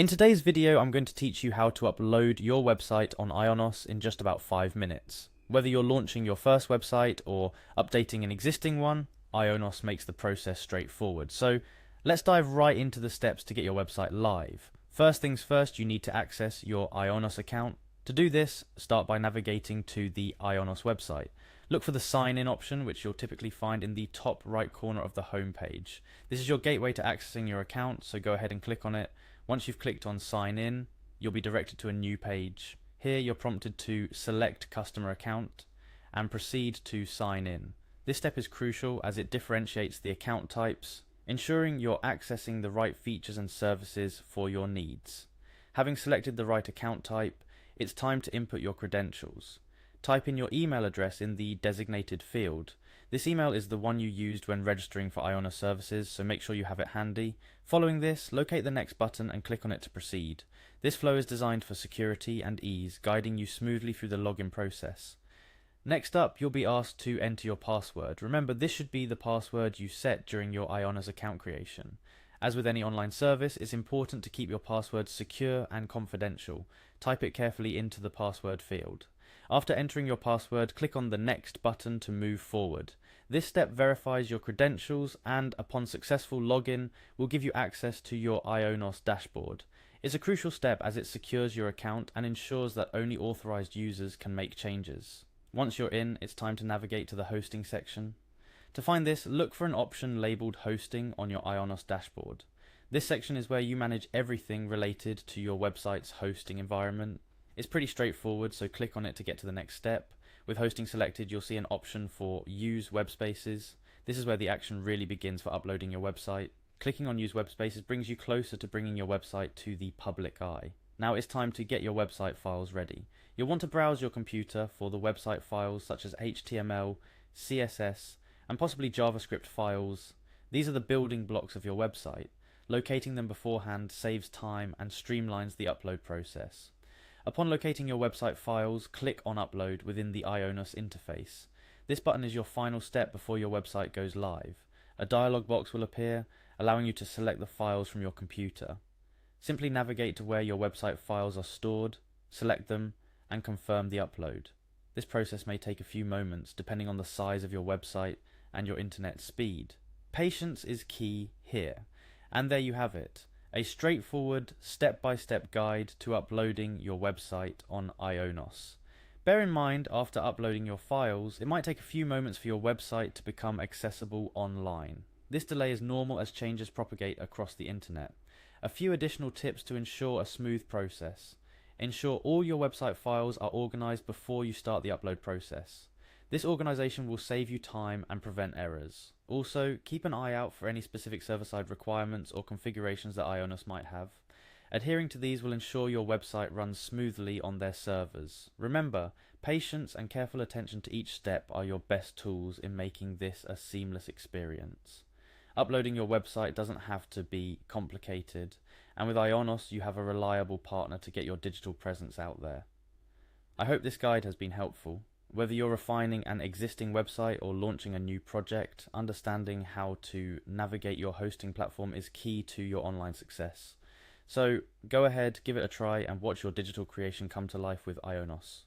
In today's video, I'm going to teach you how to upload your website on Ionos in just about 5 minutes. Whether you're launching your first website or updating an existing one, Ionos makes the process straightforward. So let's dive right into the steps to get your website live. First things first, you need to access your Ionos account. To do this, start by navigating to the Ionos website. Look for the sign in option, which you'll typically find in the top right corner of the home page. This is your gateway to accessing your account, so go ahead and click on it. Once you've clicked on sign in, you'll be directed to a new page. Here you're prompted to select customer account and proceed to sign in. This step is crucial as it differentiates the account types, ensuring you're accessing the right features and services for your needs. Having selected the right account type, it's time to input your credentials. Type in your email address in the designated field. This email is the one you used when registering for Ionos services, so make sure you have it handy. Following this, locate the next button and click on it to proceed. This flow is designed for security and ease, guiding you smoothly through the login process. Next up, you'll be asked to enter your password. Remember, this should be the password you set during your Ionos account creation. As with any online service, it's important to keep your password secure and confidential. Type it carefully into the password field. After entering your password, click on the Next button to move forward. This step verifies your credentials and, upon successful login, will give you access to your Ionos dashboard. It's a crucial step as it secures your account and ensures that only authorized users can make changes. Once you're in, it's time to navigate to the hosting section. To find this, look for an option labeled Hosting on your Ionos dashboard. This section is where you manage everything related to your website's hosting environment. It's pretty straightforward, so click on it to get to the next step. With hosting selected, you'll see an option for Use Web Spaces. This is where the action really begins for uploading your website. Clicking on Use Web Spaces brings you closer to bringing your website to the public eye. Now it's time to get your website files ready. You'll want to browse your computer for the website files such as HTML, CSS, and possibly JavaScript files. These are the building blocks of your website. Locating them beforehand saves time and streamlines the upload process. Upon locating your website files, click on Upload within the Ionos interface. This button is your final step before your website goes live. A dialog box will appear, allowing you to select the files from your computer. Simply navigate to where your website files are stored, select them, and confirm the upload. This process may take a few moments depending on the size of your website and your internet speed. Patience is key here, and there you have it. A straightforward, step-by-step guide to uploading your website on Ionos. Bear in mind, after uploading your files, it might take a few moments for your website to become accessible online. This delay is normal as changes propagate across the internet. A few additional tips to ensure a smooth process. Ensure all your website files are organized before you start the upload process. This organization will save you time and prevent errors. Also, keep an eye out for any specific server-side requirements or configurations that Ionos might have. Adhering to these will ensure your website runs smoothly on their servers. Remember, patience and careful attention to each step are your best tools in making this a seamless experience. Uploading your website doesn't have to be complicated, and with Ionos you have a reliable partner to get your digital presence out there. I hope this guide has been helpful. Whether you're refining an existing website or launching a new project, understanding how to navigate your hosting platform is key to your online success. So go ahead, give it a try, and watch your digital creation come to life with Ionos.